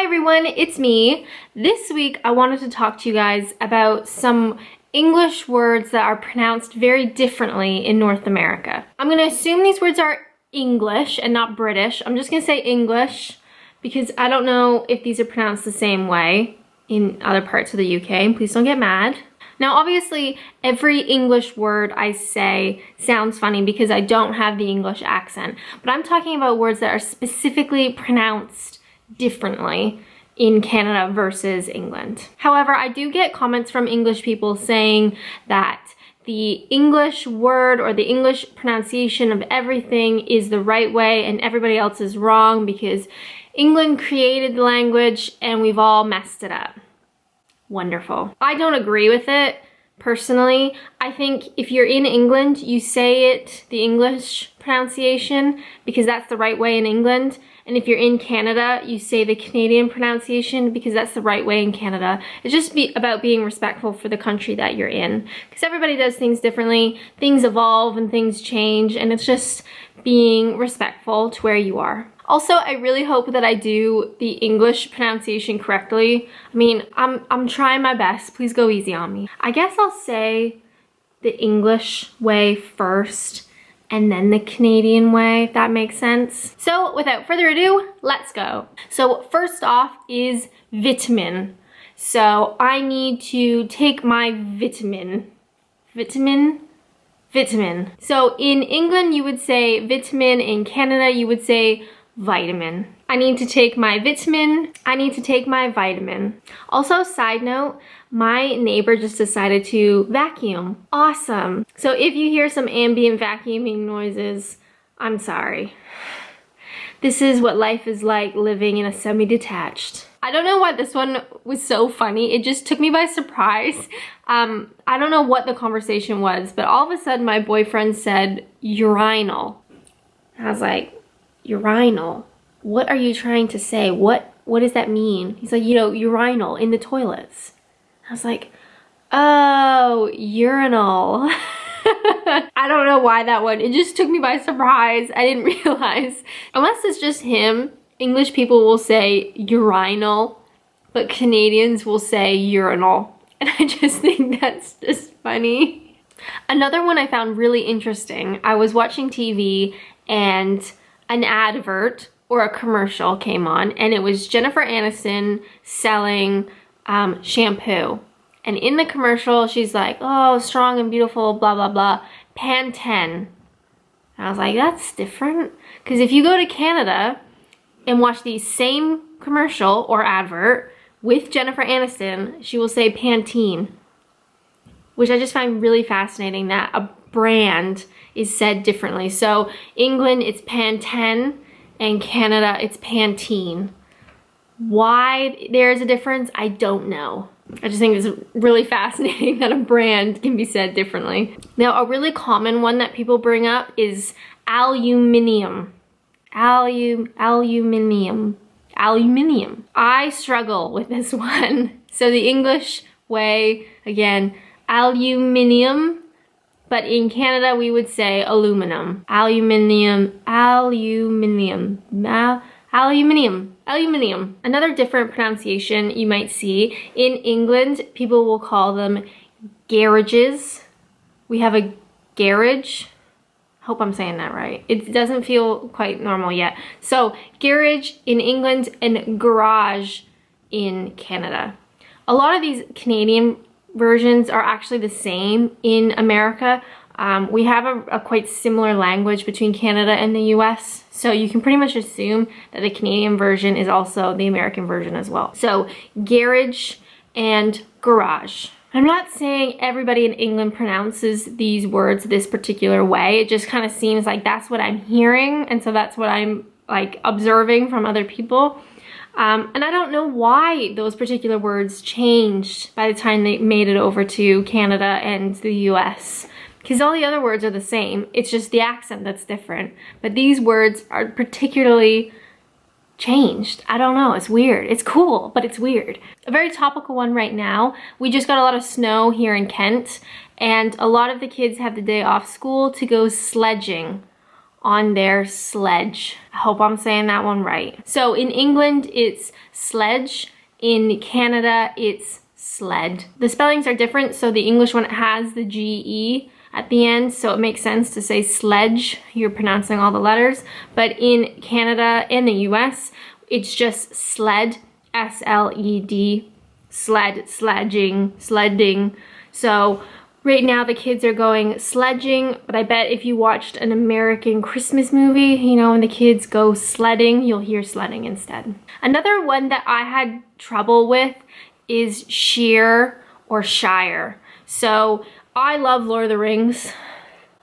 Hi everyone, it's me. This week I wanted to talk to you guys about some English words that are pronounced very differently in North America. I'm going to assume these words are English and not British. I'm just going to say English because I don't know if these are pronounced the same way in other parts of the UK. Please don't get mad. Now obviously every English word I say sounds funny because I don't have the English accent, but I'm talking about words that are specifically pronounced differently in Canada versus England. However, I do get comments from English people saying that the English word or the English pronunciation of everything is the right way and everybody else is wrong because England created the language and we've all messed it up. Wonderful. I don't agree with it personally. I think if you're in England, you say it the English pronunciation because that's the right way in England. And if you're in Canada, you say the Canadian pronunciation because that's the right way in Canada. It's just about being respectful for the country that you're in. Because everybody does things differently, things evolve and things change, and it's just being respectful to where you are. Also, I really hope that I do the English pronunciation correctly. I mean, I'm trying my best. Please go easy on me. I guess I'll say the English way first and then the Canadian way, if that makes sense. So without further ado, let's go. So first off is vitamin. So I need to take my vitamin. Vitamin. So in England, you would say vitamin. In Canada, you would say vitamin. I need to take my vitamin. I need to take my vitamin. Also, side note, my neighbor just decided to vacuum. Awesome. So if you hear some ambient vacuuming noises, I'm sorry. This is what life is like living in a semi-detached. I don't know why this one was so funny. It just took me by surprise. I don't know what the conversation was, but all of a sudden my boyfriend said urinal. I was like, urinal? What are you trying to say? What does that mean? He's like, you know, urinal in the toilets. I was like, oh, urinal. I don't know why that one, it just took me by surprise. I didn't realize. Unless it's just him, English people will say urinal, but Canadians will say urinal. And I just think that's just funny. Another one I found really interesting. I was watching TV and an advert or a commercial came on and it was Jennifer Aniston selling shampoo. And in the commercial, she's like, oh, strong and beautiful, blah, blah, blah, Pantene. And I was like, that's different. Because if you go to Canada and watch the same commercial or advert with Jennifer Aniston, she will say Pantene. Which I just find really fascinating that a brand is said differently. So England, it's Pantene, and Canada, it's Pantene. Why there's a difference, I don't know. I just think it's really fascinating that a brand can be said differently. Now, a really common one that people bring up is aluminium. Aluminium. I struggle with this one. So the English way, again, aluminium. But in Canada, we would say aluminum. Aluminium. Another different pronunciation you might see. In England, people will call them garages. We have a garage. Hope I'm saying that right. It doesn't feel quite normal yet. So garage in England and garage in Canada. A lot of these Canadian versions are actually the same in America. We have a quite similar language between Canada and the US, so you can pretty much assume that the Canadian version is also the American version as well. So garage and garage. I'm not saying everybody in England pronounces these words this particular way. It just kind of seems like that's what I'm hearing, and so that's what I'm like observing from other people. And I don't know why those particular words changed by the time they made it over to Canada and the US. Because all the other words are the same. It's just the accent that's different. But these words are particularly changed. I don't know, it's weird. It's cool, but it's weird. A very topical one right now. We just got a lot of snow here in Kent, and a lot of the kids have the day off school to go sledging on their sledge. I hope I'm saying that one right. So in England, it's sledge. In Canada, it's sled. The spellings are different, so the English one has the GE at the end, so it makes sense to say sledge. You're pronouncing all the letters. But in Canada and the US, it's just sled, S-L-E-D, sled, sledging, sledding. So right now the kids are going sledging, but I bet if you watched an American Christmas movie, you know, when the kids go sledding, you'll hear sledding instead. Another one that I had trouble with is sheer or shire. So I love Lord of the Rings.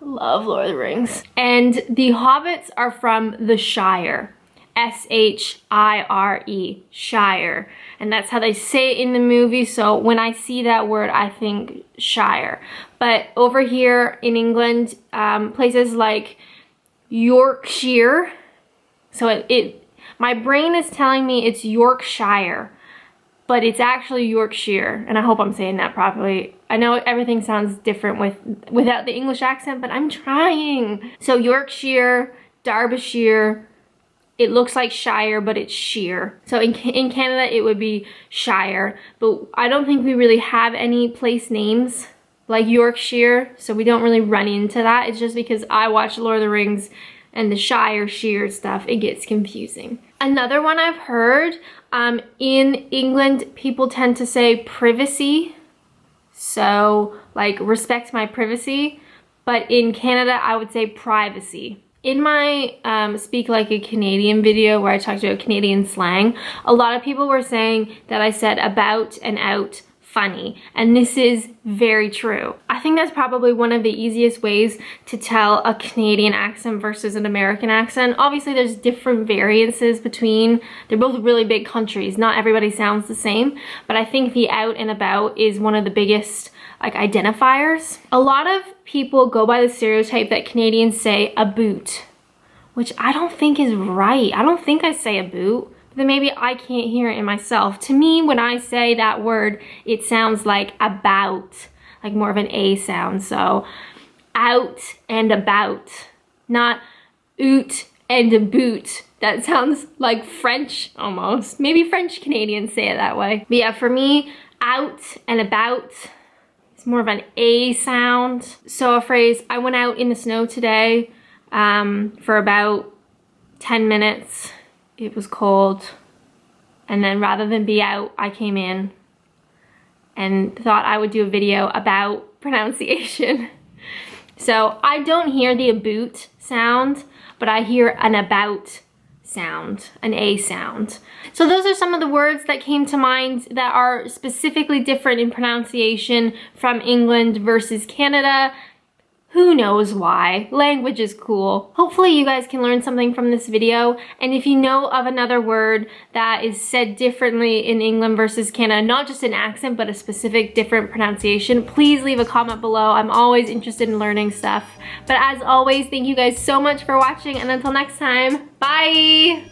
Love Lord of the Rings. And the hobbits are from the Shire. S-H-I-R-E, Shire. And that's how they say it in the movie. So when I see that word, I think Shire. But over here in England, places like Yorkshire. So my brain is telling me it's Yorkshire, but it's actually Yorkshire. And I hope I'm saying that properly. I know everything sounds different without the English accent, but I'm trying. So Yorkshire, Derbyshire, it looks like Shire, but it's sheer. So in Canada, it would be Shire, but I don't think we really have any place names like Yorkshire, so we don't really run into that. It's just because I watch Lord of the Rings and the Shire, sheer stuff, it gets confusing. Another one I've heard, in England, people tend to say privacy. So like respect my privacy, but in Canada, I would say privacy. In my Speak Like a Canadian video where I talked about Canadian slang, a lot of people were saying that I said about and out funny, and this is very true. I think that's probably one of the easiest ways to tell a Canadian accent versus an American accent. Obviously there's different variances between, they're both really big countries, not everybody sounds the same, but I think the out and about is one of the biggest like identifiers. A lot of people go by the stereotype that Canadians say Aboot, which I don't think is right. I don't think I say Aboot, but then maybe I can't hear it in myself. To me, when I say that word, it sounds like about, like more of an A sound. So out and about, not oot and a boot. That sounds like French almost. Maybe French Canadians say it that way. But yeah, for me, out and about, it's more of an A sound. So a phrase, I went out in the snow today for about 10 minutes. It was cold. And then rather than be out, I came in and thought I would do a video about pronunciation. So I don't hear the aboot sound, but I hear an about sound, an A sound. So those are some of the words that came to mind that are specifically different in pronunciation from England versus Canada. Who knows why? Language is cool. Hopefully you guys can learn something from this video, and if you know of another word that is said differently in England versus Canada, not just an accent but a specific different pronunciation, please leave a comment below. I'm always interested in learning stuff. But as always, thank you guys so much for watching, and until next time, bye!